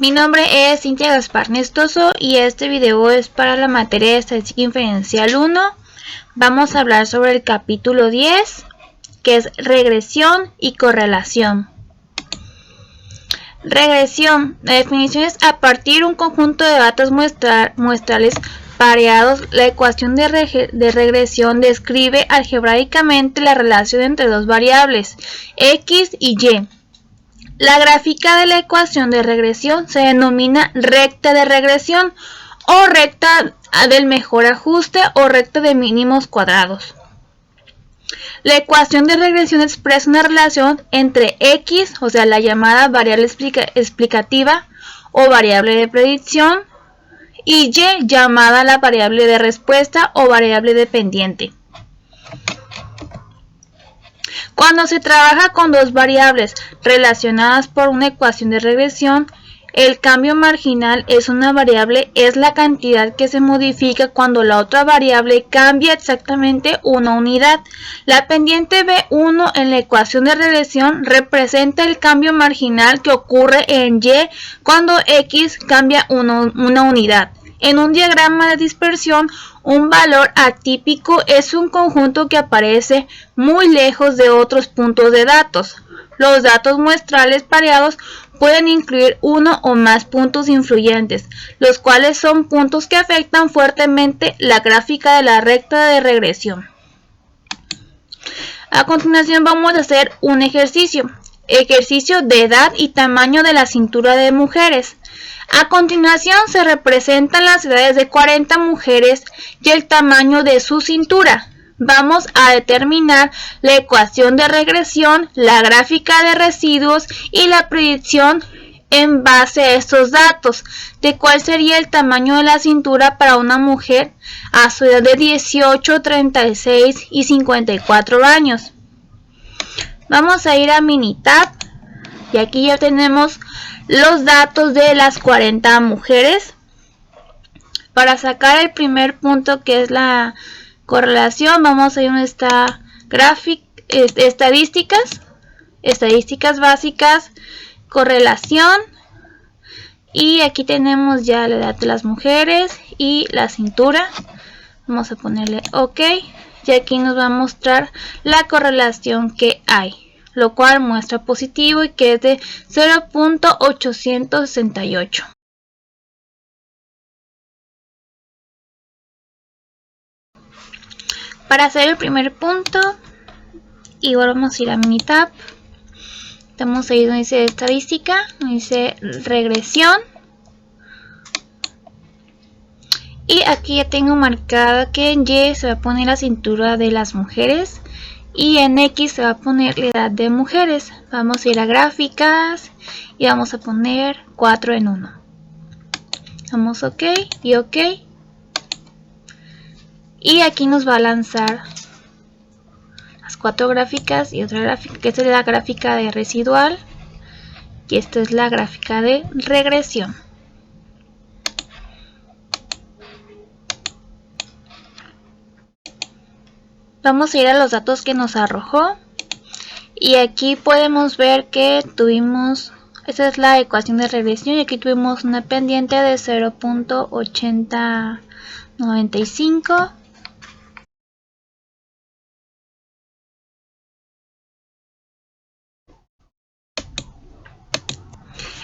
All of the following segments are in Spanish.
Mi nombre es Cintia Gaspar Nestoso y este video es para la materia de Estadística Inferencial 1. Vamos a hablar sobre el capítulo 10, que es regresión y correlación. Regresión. La definición es: a partir de un conjunto de datos muestrales pareados, la ecuación de regresión describe algebraicamente la relación entre dos variables, x y y. La gráfica de la ecuación de regresión se denomina recta de regresión o recta del mejor ajuste o recta de mínimos cuadrados. La ecuación de regresión expresa una relación entre x, o sea, la llamada variable explicativa o variable de predicción, y y, llamada la variable de respuesta o variable dependiente. Cuando se trabaja con dos variables relacionadas por una ecuación de regresión, el cambio marginal es la cantidad que se modifica cuando la otra variable cambia exactamente una unidad. La pendiente B1 en la ecuación de regresión representa el cambio marginal que ocurre en y cuando x cambia una unidad. En un diagrama de dispersión, un valor atípico es un conjunto que aparece muy lejos de otros puntos de datos. Los datos muestrales pareados pueden incluir uno o más puntos influyentes, los cuales son puntos que afectan fuertemente la gráfica de la recta de regresión. A continuación vamos a hacer un ejercicio de edad y tamaño de la cintura de mujeres. A continuación se representan las edades de 40 mujeres y el tamaño de su cintura. Vamos a determinar la ecuación de regresión, la gráfica de residuos y la predicción en base a estos datos de cuál sería el tamaño de la cintura para una mujer a su edad de 18, 36 y 54 años. Vamos a ir a Minitab y aquí ya tenemos los datos de las 40 mujeres. Para sacar el primer punto, que es la correlación, vamos a ir a donde está estadísticas básicas, correlación, y aquí tenemos ya la edad de las mujeres y la cintura. Vamos a ponerle OK y aquí nos va a mostrar la correlación que hay, lo cual muestra positivo y que es de 0.868. Para hacer el primer punto, igual vamos a ir a Minitab. Estamos ahí donde dice estadística, donde dice regresión. Y aquí ya tengo marcada que en Y se va a poner la cintura de las mujeres y en X se va a poner la edad de mujeres. Vamos a ir a gráficas y vamos a poner 4 en 1. Damos OK y OK. Y aquí nos va a lanzar las 4 gráficas y otra gráfica, que esta es la gráfica de residual y esta es la gráfica de regresión. Vamos a ir a los datos que nos arrojó y aquí podemos ver que tuvimos, esta es la ecuación de regresión, y aquí tuvimos una pendiente de 0.8095.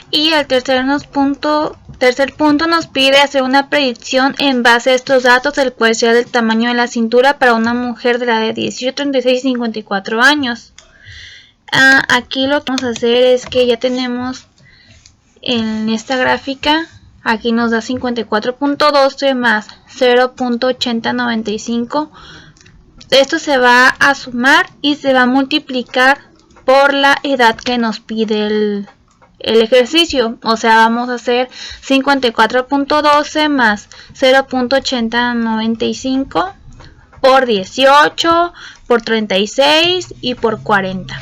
Y el tercer punto nos pide hacer una predicción en base a estos datos, el cual sea del tamaño de la cintura para una mujer de la de 18, 36 y 54 años. Aquí lo que vamos a hacer es que ya tenemos en esta gráfica, aquí nos da 54.12 más 0.8095. Esto se va a sumar y se va a multiplicar por la edad que nos pide el ejercicio, o sea, vamos a hacer 54.12 más 0.8095 por 18, por 36 y por 40.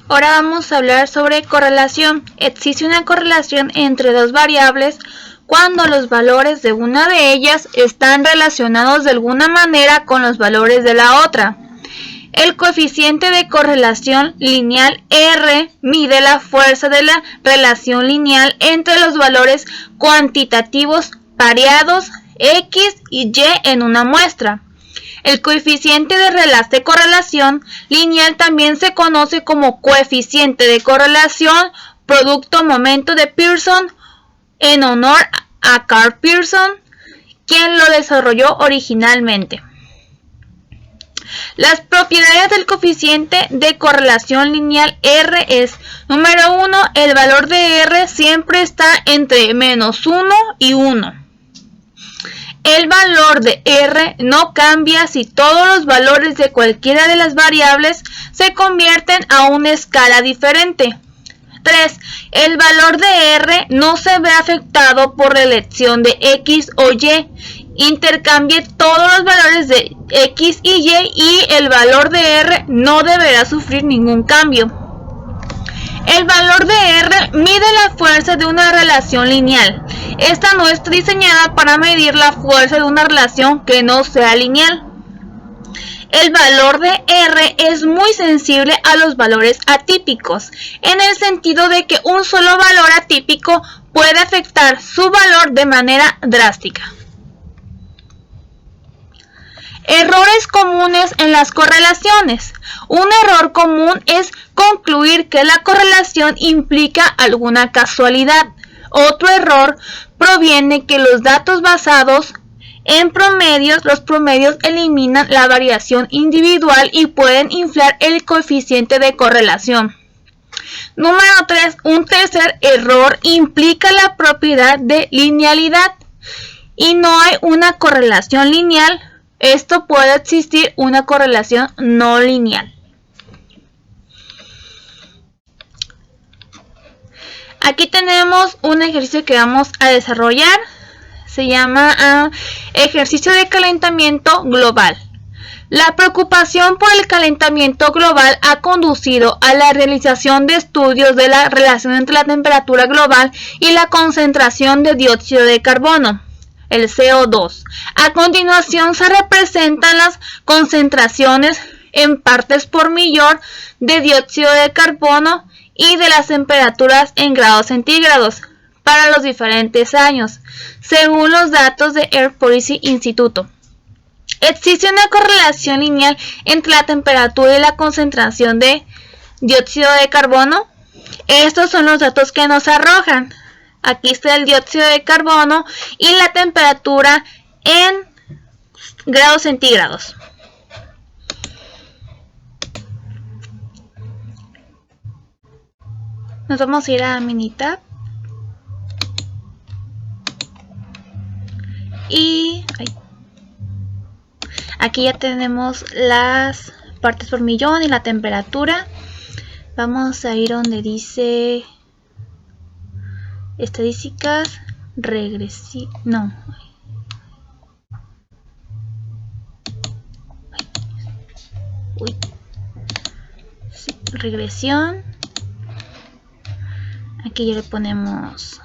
Ahora vamos a hablar sobre correlación. Existe una correlación entre dos variables cuando los valores de una de ellas están relacionados de alguna manera con los valores de la otra. El coeficiente de correlación lineal R mide la fuerza de la relación lineal entre los valores cuantitativos pareados X y Y en una muestra. El coeficiente de correlación lineal también se conoce como coeficiente de correlación producto-momento de Pearson, en honor a Karl Pearson, quien lo desarrolló originalmente. Las propiedades del coeficiente de correlación lineal R es: número 1, el valor de R siempre está entre -1 y 1. El valor de R no cambia si todos los valores de cualquiera de las variables se convierten a una escala diferente. 3. El valor de R no se ve afectado por la elección de X o Y. Intercambie todos los valores de X y el valor de R no deberá sufrir ningún cambio. El valor de R mide la fuerza de una relación lineal. Esta no está diseñada para medir la fuerza de una relación que no sea lineal. El valor de R es muy sensible a los valores atípicos, en el sentido de que un solo valor atípico puede afectar su valor de manera drástica. Errores comunes en las correlaciones. Un error común es concluir que la correlación implica alguna casualidad. Otro error proviene que los datos basados en promedios, los promedios eliminan la variación individual y pueden inflar el coeficiente de correlación. Número 3. Un tercer error implica la propiedad de linealidad y no hay una correlación lineal. Esto puede existir una correlación no lineal. Aquí tenemos un ejercicio que vamos a desarrollar. Se llama ejercicio de calentamiento global. La preocupación por el calentamiento global ha conducido a la realización de estudios de la relación entre la temperatura global y la concentración de dióxido de carbono, el CO2. A continuación se representan las concentraciones en partes por millón de dióxido de carbono y de las temperaturas en grados centígrados para los diferentes años, según los datos de Air Policy Instituto. ¿Existe una correlación lineal entre la temperatura y la concentración de dióxido de carbono? Estos son los datos que nos arrojan. Aquí está el dióxido de carbono y la temperatura en grados centígrados. Nos vamos a ir a Minitab. Y aquí ya tenemos las partes por millón y la temperatura. Vamos a ir donde dice estadísticas regresivas. No. Sí, regresión. Aquí ya le ponemos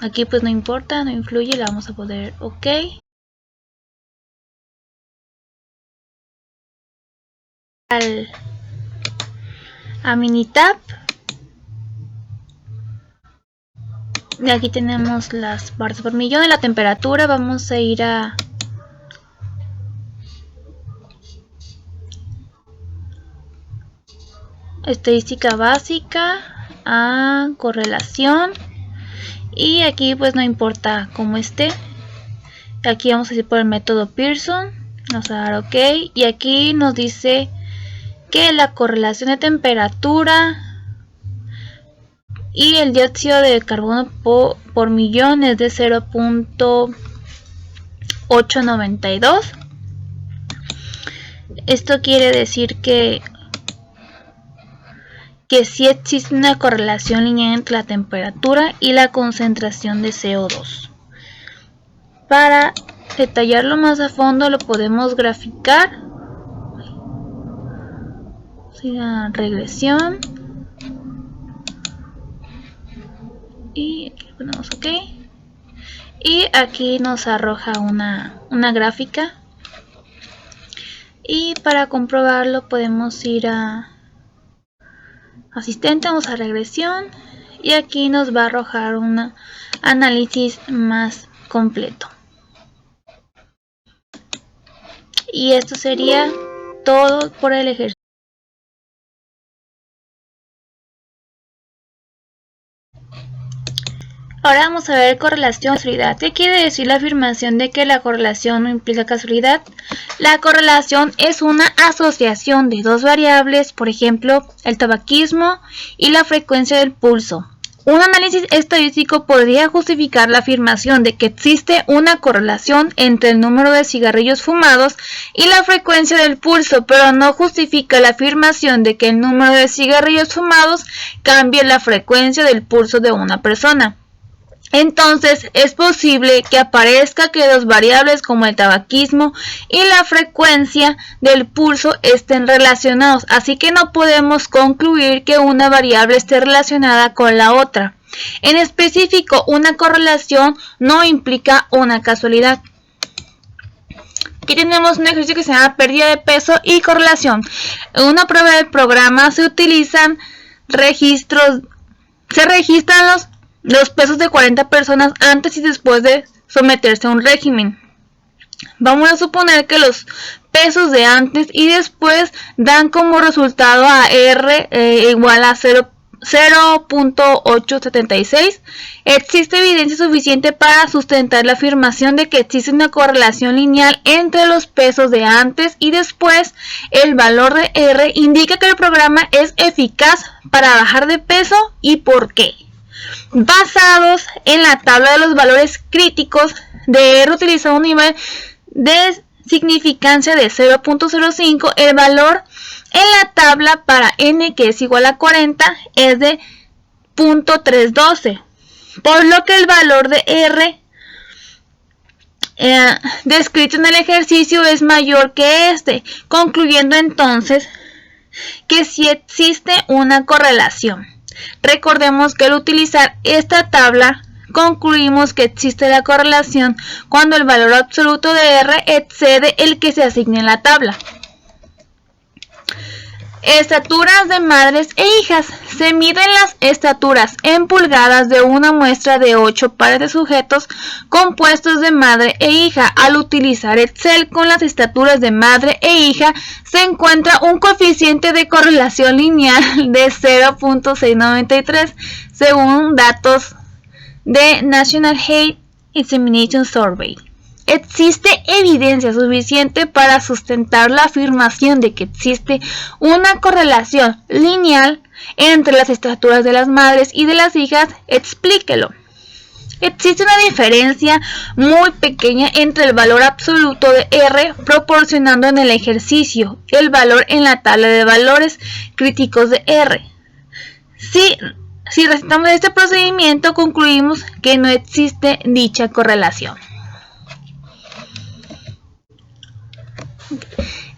aquí pues no importa, no influye, le vamos a poner OK. A Minitab. Y aquí tenemos las partes por millón y la temperatura. Vamos a ir a estadística básica, a correlación. Y aquí pues no importa cómo esté. Aquí vamos a ir por el método Pearson. Vamos a dar OK. Y aquí nos dice que la correlación de temperatura y el dióxido de carbono por millón es de 0.892. Esto quiere decir que sí existe una correlación lineal entre la temperatura y la concentración de CO2. Para detallarlo más a fondo lo podemos graficar. La regresión. Y aquí ponemos OK. Y aquí nos arroja una gráfica. Y para comprobarlo podemos ir a asistente, vamos a regresión y aquí nos va a arrojar un análisis más completo. Y esto sería todo por el ejercicio. Ahora vamos a ver correlación y casualidad. ¿Qué quiere decir la afirmación de que la correlación no implica casualidad? La correlación es una asociación de dos variables, por ejemplo, el tabaquismo y la frecuencia del pulso. Un análisis estadístico podría justificar la afirmación de que existe una correlación entre el número de cigarrillos fumados y la frecuencia del pulso, pero no justifica la afirmación de que el número de cigarrillos fumados cambie la frecuencia del pulso de una persona. Entonces, es posible que aparezca que dos variables como el tabaquismo y la frecuencia del pulso estén relacionados, así que no podemos concluir que una variable esté relacionada con la otra. En específico, una correlación no implica una casualidad. Aquí tenemos un ejercicio que se llama pérdida de peso y correlación. En una prueba del programa se registran los pesos de 40 personas antes y después de someterse a un régimen. Vamos a suponer que los pesos de antes y después dan como resultado a R igual a 0.876. Existe evidencia suficiente para sustentar la afirmación de que existe una correlación lineal entre los pesos de antes y después. El valor de R indica que el programa es eficaz para bajar de peso. ¿Y por qué? Basados en la tabla de los valores críticos de R utilizado un nivel de significancia de 0.05, el valor en la tabla para N, que es igual a 40, es de 0.312, por lo que el valor de R descrito en el ejercicio es mayor que este, concluyendo entonces que sí existe una correlación. Recordemos que al utilizar esta tabla concluimos que existe la correlación cuando el valor absoluto de R excede el que se asigna en la tabla. Estaturas de madres e hijas. Se miden las estaturas en pulgadas de una muestra de 8 pares de sujetos compuestos de madre e hija. Al utilizar Excel con las estaturas de madre e hija, se encuentra un coeficiente de correlación lineal de 0.693 según datos de National Health Examination Survey. Existe evidencia suficiente para sustentar la afirmación de que existe una correlación lineal entre las estaturas de las madres y de las hijas. Explíquelo. Existe una diferencia muy pequeña entre el valor absoluto de R proporcionando en el ejercicio el valor en la tabla de valores críticos de R. Si recetamos este procedimiento, concluimos que no existe dicha correlación.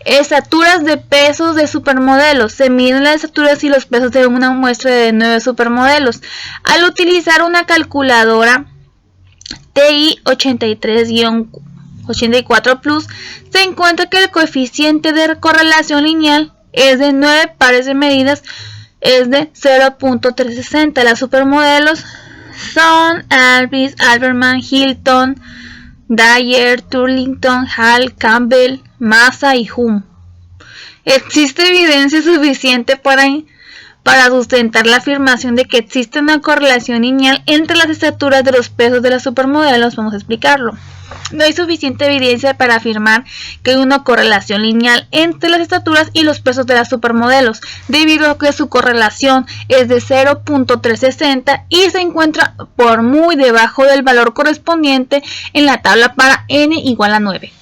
Estaturas de pesos de supermodelos. Se miden las estaturas y los pesos de una muestra de 9 supermodelos. Al utilizar una calculadora TI 83-84 Plus, se encuentra que el coeficiente de correlación lineal es de 9 pares de medidas, es de 0.360. Las supermodelos son Alvis, Alberman, Hilton, Dyer, Turlington, Hall, Campbell, Massa y Hume. Existe evidencia suficiente para sustentar la afirmación de que existe una correlación lineal entre las estaturas de los pesos de las supermodelos. Vamos a explicarlo. No hay suficiente evidencia para afirmar que hay una correlación lineal entre las estaturas y los pesos de las supermodelos, debido a que su correlación es de 0.360 y se encuentra por muy debajo del valor correspondiente en la tabla para N igual a 9.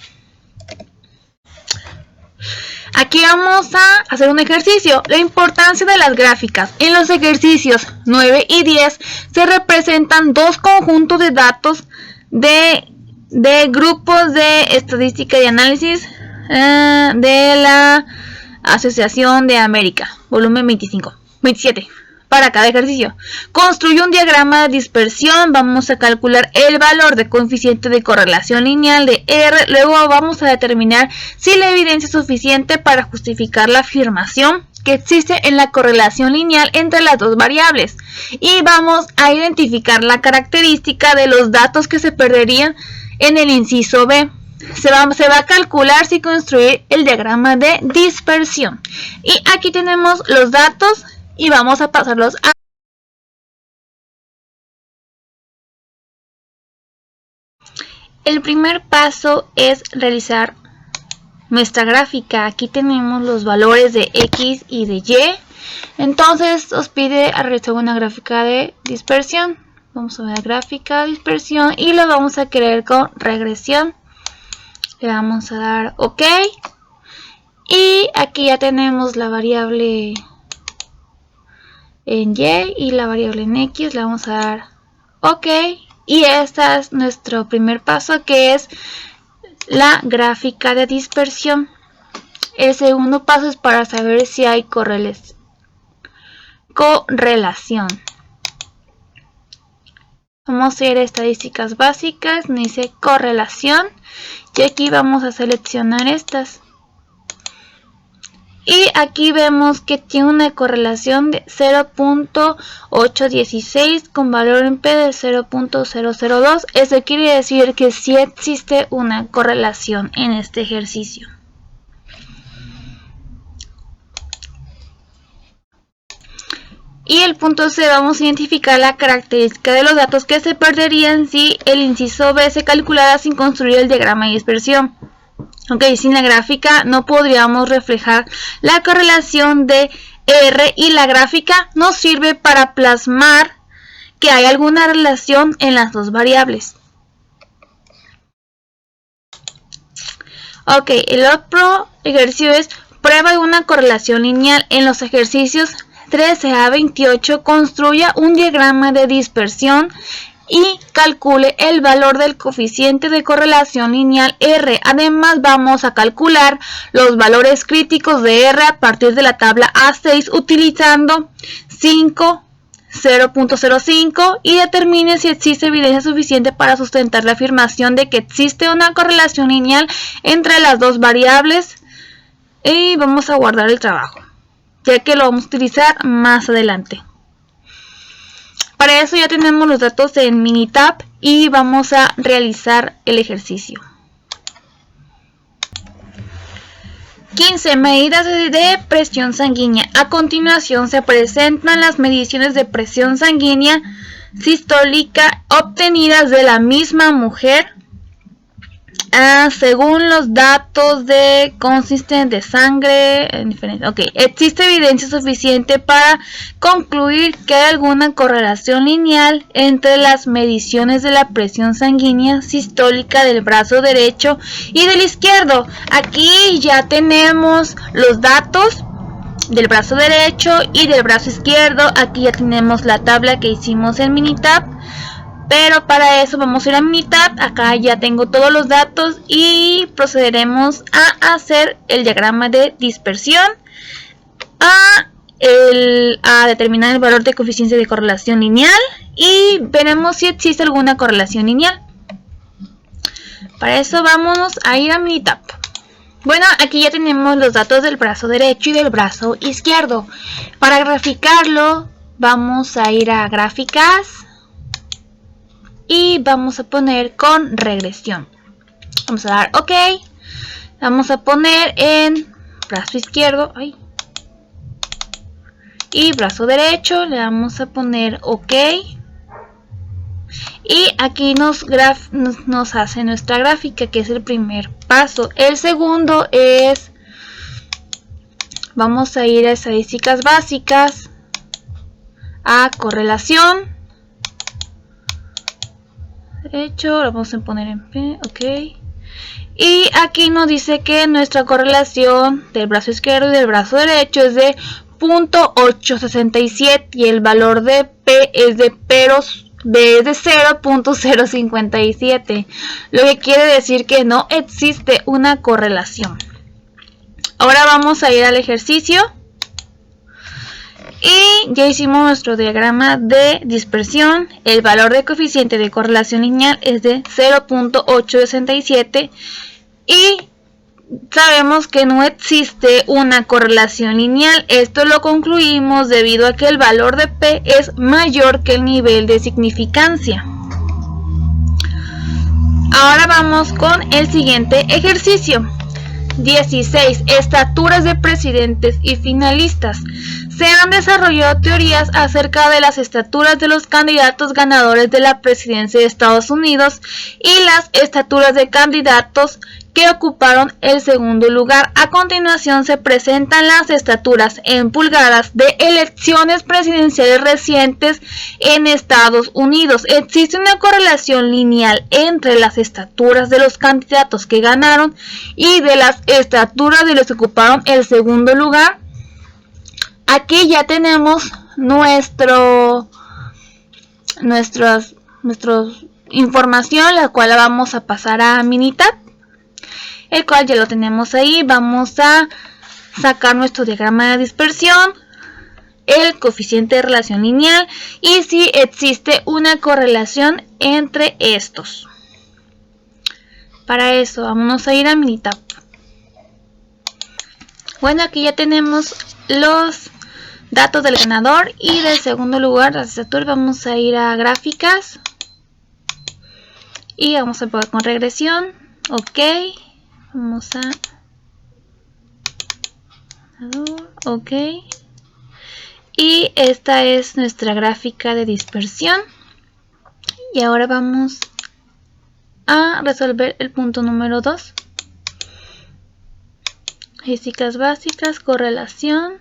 Aquí vamos a hacer un ejercicio. La importancia de las gráficas. En los ejercicios 9 y 10 se representan dos conjuntos de datos de grupos de estadística y análisis de la Asociación de América, volumen 27. para cada ejercicio. Construye un diagrama de dispersión. Vamos a calcular el valor de coeficiente de correlación lineal de R. Luego vamos a determinar si la evidencia es suficiente para justificar la afirmación que existe en la correlación lineal entre las dos variables. Y vamos a identificar la característica de los datos que se perderían en el inciso B. Se va a calcular si construir el diagrama de dispersión. Y aquí tenemos los datos y vamos a pasarlos a... El primer paso es realizar nuestra gráfica. Aquí tenemos los valores de X y de Y. Entonces os pide a realizar una gráfica de dispersión. Vamos a ver gráfica de dispersión y lo vamos a querer con regresión. Le vamos a dar OK. Y aquí ya tenemos la variable en Y y la variable en X. Le vamos a dar OK. Y este es nuestro primer paso, que es la gráfica de dispersión. El segundo paso es para saber si hay correlación. Vamos a ir a estadísticas básicas, nos dice correlación y aquí vamos a seleccionar estas. Y aquí vemos que tiene una correlación de 0.816 con valor en P de 0.002. Eso quiere decir que sí existe una correlación en este ejercicio. Y el punto C, vamos a identificar la característica de los datos que se perderían si el inciso B se calculara sin construir el diagrama de dispersión. Ok, sin la gráfica no podríamos reflejar la correlación de R y la gráfica nos sirve para plasmar que hay alguna relación en las dos variables. Ok, el otro ejercicio es prueba de una correlación lineal. En los ejercicios 13 a 28 construya un diagrama de dispersión y calcule el valor del coeficiente de correlación lineal R. Además vamos a calcular los valores críticos de R a partir de la tabla A6 utilizando 5, 0.05 y determine si existe evidencia suficiente para sustentar la afirmación de que existe una correlación lineal entre las dos variables. Y vamos a guardar el trabajo, ya que lo vamos a utilizar más adelante. Para eso ya tenemos los datos en Minitab y vamos a realizar el ejercicio. 15. Medidas de presión sanguínea. A continuación se presentan las mediciones de presión sanguínea sistólica obtenidas de la misma mujer según los datos de consistente de sangre. Okay. Existe evidencia suficiente para concluir que hay alguna correlación lineal entre las mediciones de la presión sanguínea sistólica del brazo derecho y del izquierdo. Aquí ya tenemos los datos del brazo derecho y del brazo izquierdo. Aquí ya tenemos la tabla que hicimos en Minitab. Pero para eso vamos a ir a Minitab. Acá ya tengo todos los datos y procederemos a hacer el diagrama de dispersión, a determinar el valor de coeficiente de correlación lineal y veremos si existe alguna correlación lineal. Para eso vamos a ir a Minitab. Bueno, aquí ya tenemos los datos del brazo derecho y del brazo izquierdo. Para graficarlo vamos a ir a gráficas y vamos a poner con regresión. Vamos a dar OK. Vamos a poner en brazo izquierdo y brazo derecho. Le vamos a poner OK. Y aquí nos hace nuestra gráfica, que es el primer paso. El segundo es, vamos a ir a estadísticas básicas, a correlación. Derecho, lo vamos a poner en P, OK. Y aquí nos dice que nuestra correlación del brazo izquierdo y del brazo derecho es de 0.867 y el valor de P es de 0.057, lo que quiere decir que no existe una correlación. Ahora vamos a ir al ejercicio y ya hicimos nuestro diagrama de dispersión. El valor de coeficiente de correlación lineal es de 0.867 y sabemos que no existe una correlación lineal. Esto lo concluimos debido a que el valor de P es mayor que el nivel de significancia. Ahora vamos con el siguiente ejercicio. 16. Estaturas de presidentes y finalistas. Se han desarrollado teorías acerca de las estaturas de los candidatos ganadores de la presidencia de Estados Unidos y las estaturas de candidatos que ocuparon el segundo lugar. A continuación se presentan las estaturas en pulgadas de elecciones presidenciales recientes en Estados Unidos. ¿Existe una correlación lineal entre las estaturas de los candidatos que ganaron y de las estaturas de los que ocuparon el segundo lugar? Aquí ya tenemos nuestra información, la cual la vamos a pasar a Minitab, el cual ya lo tenemos ahí. Vamos a sacar nuestro diagrama de dispersión, el coeficiente de relación lineal y si existe una correlación entre estos. Para eso vamos a ir a Minitab. Bueno, aquí ya tenemos los datos del ganador y del segundo lugar, las estaturas. Vamos a ir a gráficas y vamos a probar con regresión. Ok, vamos a ok, y esta es nuestra gráfica de dispersión. Y ahora vamos a resolver el punto número 2. Estadísticas básicas, correlación.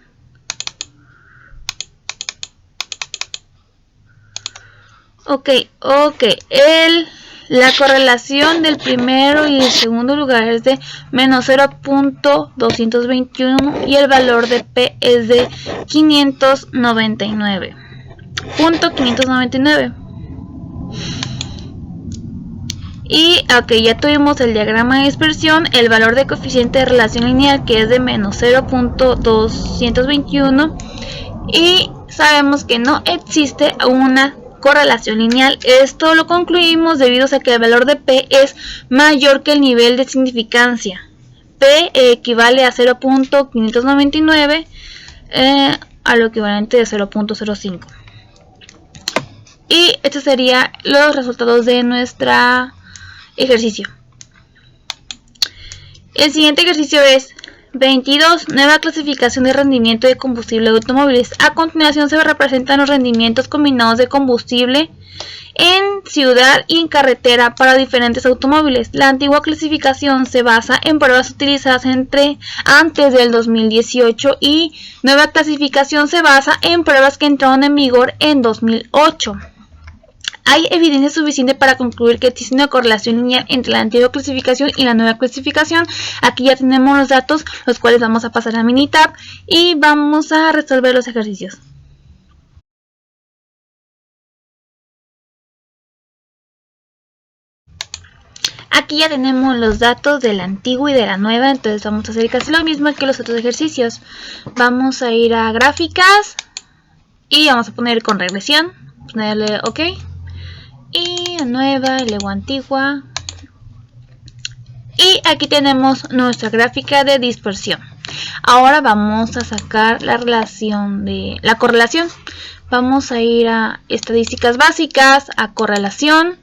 La correlación del primero y el segundo lugar es de menos 0.221 y el valor de P es de 599.599. Y ya tuvimos el diagrama de dispersión, el valor de coeficiente de relación lineal que es de menos 0.221 y sabemos que no existe una correlación lineal. Esto lo concluimos debido a que el valor de P es mayor que el nivel de significancia. P equivale a 0.599 a lo equivalente de 0.05. Y estos serían los resultados de nuestro ejercicio. El siguiente ejercicio es 22. Nueva clasificación de rendimiento de combustible de automóviles. A continuación se representan los rendimientos combinados de combustible en ciudad y en carretera para diferentes automóviles. La antigua clasificación se basa en pruebas utilizadas antes del 2018 y nueva clasificación se basa en pruebas que entraron en vigor en 2008. Hay evidencia suficiente para concluir que existe una correlación lineal entre la antigua clasificación y la nueva clasificación. Aquí ya tenemos los datos, los cuales vamos a pasar a Minitab y vamos a resolver los ejercicios. Aquí ya tenemos los datos de la antigua y de la nueva, entonces vamos a hacer casi lo mismo que los otros ejercicios. Vamos a ir a gráficas y vamos a poner con regresión, ponerle OK. Y nueva y luego antigua. Y aquí tenemos nuestra gráfica de dispersión. Ahora vamos a sacar la correlación. Vamos a ir a estadísticas básicas, a correlación.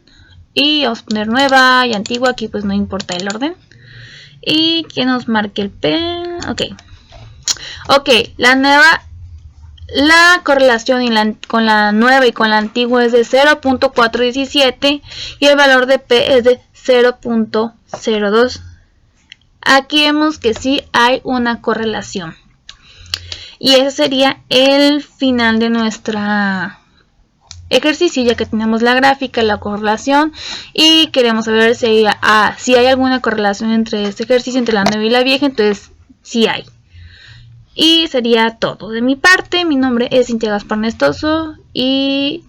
Y vamos a poner nueva y antigua. Aquí pues no importa el orden. Y que nos marque el P. Ok, la correlación con la nueva y con la antigua es de 0.417 y el valor de P es de 0.02. Aquí vemos que sí hay una correlación. Y ese sería el final de nuestro ejercicio, ya que tenemos la gráfica, la correlación y queremos saber si hay alguna correlación entre este ejercicio, entre la nueva y la vieja. Entonces sí hay. Y sería todo de mi parte. Mi nombre es Cintia Gaspar Nestoso y